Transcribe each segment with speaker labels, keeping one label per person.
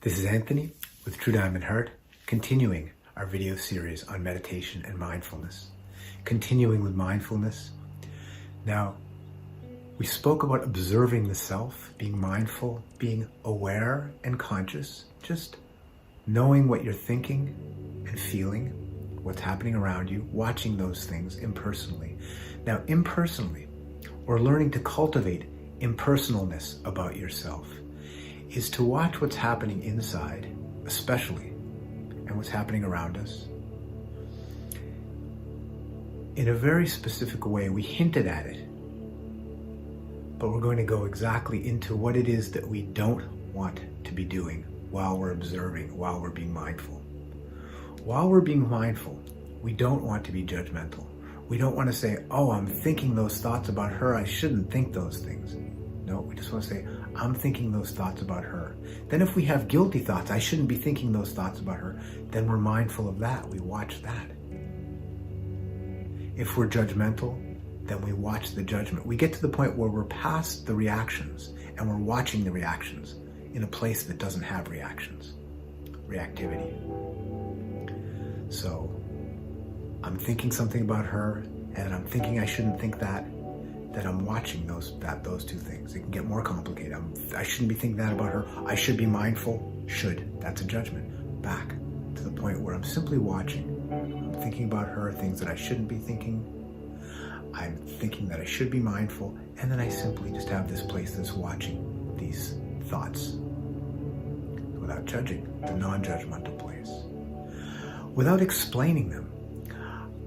Speaker 1: This is Anthony with True Diamond Heart, continuing our video series on meditation and mindfulness. Continuing with mindfulness. Now, we spoke about observing the self, being mindful, being aware and conscious, just knowing what you're thinking and feeling, what's happening around you, watching those things impersonally. Now, impersonally, or learning to cultivate impersonalness about yourself, is to watch what's happening inside, especially, and what's happening around us. In a very specific way, we hinted at it, but we're going to go exactly into what it is that we don't want to be doing while we're observing, while we're being mindful. While we're being mindful, we don't want to be judgmental. We don't want to say, oh, I'm thinking those thoughts about her, I shouldn't think those things. No, we just want to say, I'm thinking those thoughts about her. Then if we have guilty thoughts, I shouldn't be thinking those thoughts about her, then we're mindful of that. We watch that. If we're judgmental, then we watch the judgment. We get to the point where we're past the reactions and we're watching the reactions in a place that doesn't have reactions, reactivity. So I'm thinking something about her and I'm thinking I shouldn't think that. That I'm watching those two things. It can get more complicated. I shouldn't be thinking that about her. I should be mindful. Should. That's a judgment. Back to the point where I'm simply watching. I'm thinking about her, things that I shouldn't be thinking. I'm thinking that I should be mindful. And then I simply just have this place that's watching these thoughts without judging, the non-judgmental place. Without explaining them.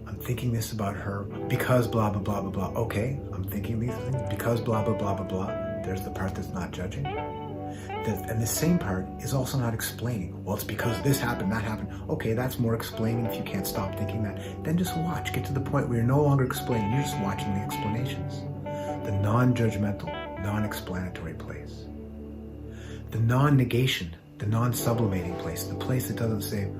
Speaker 1: I'm thinking this about her because blah, blah, blah, blah, blah. Okay, I'm thinking these things because blah, blah, blah, blah, blah. There's the part that's not judging. And the same part is also not explaining. Well, it's because this happened, that happened. Okay, that's more explaining if you can't stop thinking that. Then just watch. Get to the point where you're no longer explaining. You're just watching the explanations. The non-judgmental, non-explanatory place. The non-negation, the non-sublimating place. The place that doesn't say,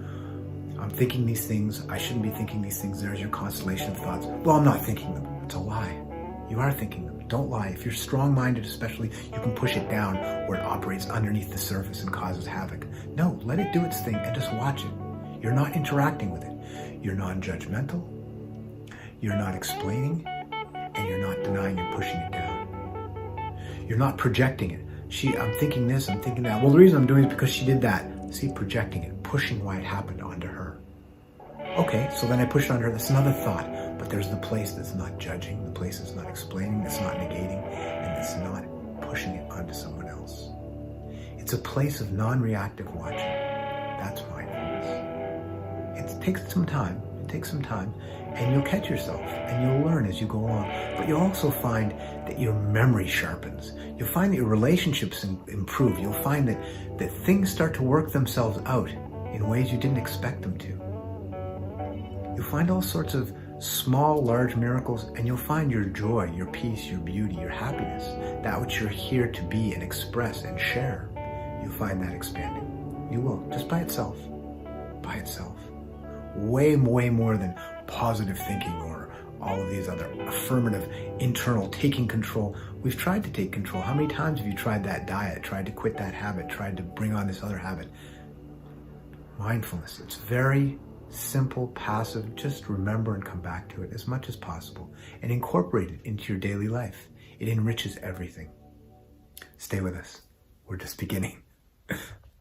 Speaker 1: I'm thinking these things, I shouldn't be thinking these things, there's your constellation of thoughts. Well, I'm not thinking them. It's a lie. You are thinking them. Don't lie. If you're strong-minded especially, you can push it down where it operates underneath the surface and causes havoc. No, let it do its thing and just watch it. You're not interacting with it. You're non-judgmental, you're not explaining, and you're not denying and pushing it down. You're not projecting it. I'm thinking this, I'm thinking that. Well, the reason I'm doing it is because she did that. See, projecting it, pushing why it happened onto her. Okay, so then I push it on her. That's another thought. But there's the place that's not judging, the place that's not explaining, that's not negating, and that's not pushing it onto someone else. It's a place of non-reactive watching. That's mindfulness. It takes some time. And you'll catch yourself, and you'll learn as you go along. But you'll also find that your memory sharpens. You'll find that your relationships improve. You'll find that things start to work themselves out in ways you didn't expect them to. You'll find all sorts of small, large miracles, and you'll find your joy, your peace, your beauty, your happiness, that which you're here to be and express and share. You'll find that expanding. You will, just by itself. By itself. Way more than positive thinking or all of these other affirmative, internal, taking control. We've tried to take control. How many times have you tried that diet, tried to quit that habit, tried to bring on this other habit? Mindfulness, it's very simple, passive. Just remember and come back to it as much as possible and incorporate it into your daily life. It enriches everything. Stay with us. We're just beginning.